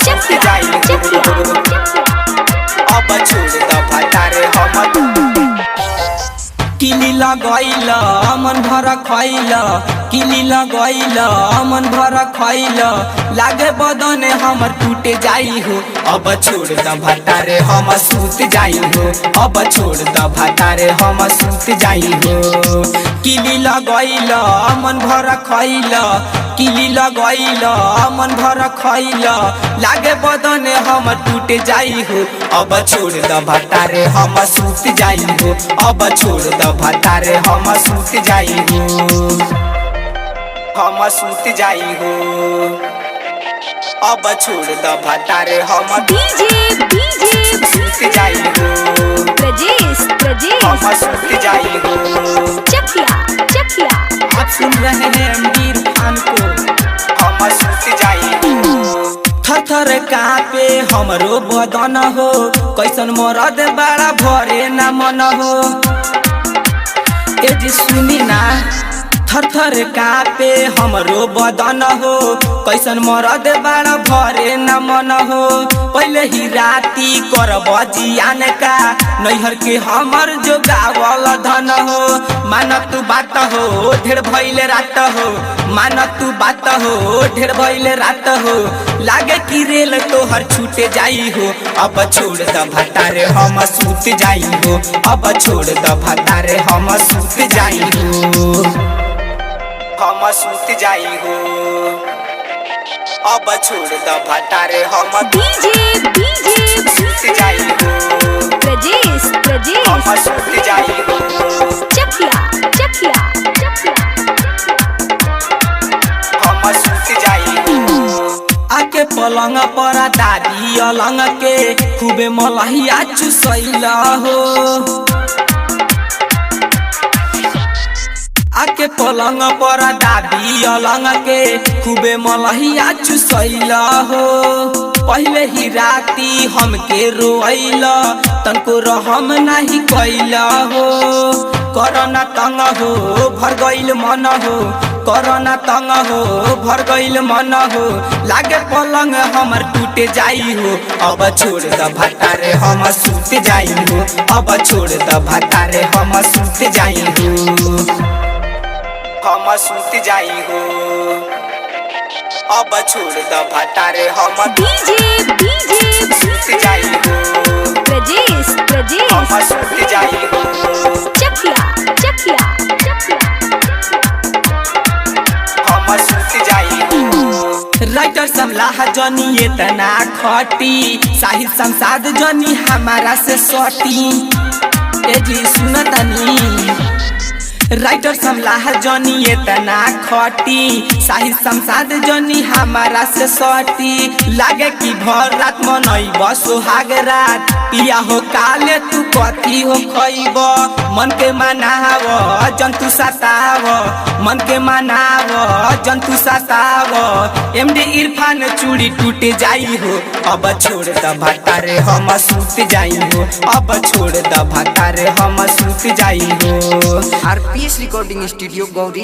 सूत जाई हो। अब छोड़ द भतारे हम किली लगैल मन भर खैल किली लगैल मन भर खैल लागे बदन हमर टूटे जाई हो। अब छोड़ द भतारे हम सूत जाई हो। अब छोड़ द भतारे हम सूत जाई हो। किली लगैल मन भर खैल किली लगैल मन भर खैल लागे बदन हमर टूटे जाई हो। अब छोड़ द भतारे हम सूत जाई हो। अब छोड़ द भतारे हम सूत जाई हो। हम सूत जाई हो। अब छोड़ द भतारे हम सूत जाई हो। हम सूत जाई हो। आप सुन रहे हैं अमीर खान को। हम सूत जाई हो। थर थर कापे हमरो बदन हो कैसन मरद बड़ा भरे न मन हो। ए जी सुनी ना थर थर कापे हमरो बदन हो कैसन मरद बड़ा भरे न मन हो। पहले ही राती करब जियान का नैहर के हमर जो गावल धन हो। मान तू बात हो ढेर भइल रात हो। मान तू बात हो ढेर भइल रात हो। लागे कि रेल तोहर छूटे जाई हो। अब छोड़ द भतारे हम सूत जाई हो। अब छोड़ द भतारे हम सूत जाई हो। हम सूत जाई हो। अब छोड़ द भतारे हम सूत जाई हो। हम सूत जाई हो। हम सूत जाई हो। आके पलंग पर दादी अलंग के खूबे मलहिया चुसैल हो। आके पलंग पर दादी अलंग के खूबे मलहिया चुसैल हो। पहले ही राती हमके रोइल तनको रहम नहीं कैल हो। करना तंग हो भर गइल मन हो। करना तंग हो भर गइल मन हो। लागे पलंग हमर टूटे जाई हो। अब छोड़ द भतारे हम सूत जाई हो। अब छोड़ द भतारे हम सूत जाई हो। हम सूत जाई हो। अब छोड़ द भतारे हम सूत जाई हो। हम सूत जाई हो। हम सूत जाई हो। राइटर समलाह जनी इतना खटी साहिद संसाद जनी हमारा से सटी। ए जी सुनतनी राइटर समलाह जनी इतना खटी साहिद संसाद जनी हमारा से सटी। लागे कि भर रात मनई सुहाग रात पिया हो काले तू कथी हो खइब। मन के मनाव जंतु सताव मन के मनाव जंतु सताव। एमडी इरफान चूड़ी टूटे जाई हो। अब छोड़ द भतारे हम सूत जाई हो। अब छोड़ द भतारे हम सूत जाई हो। RPS recording studio Gauri.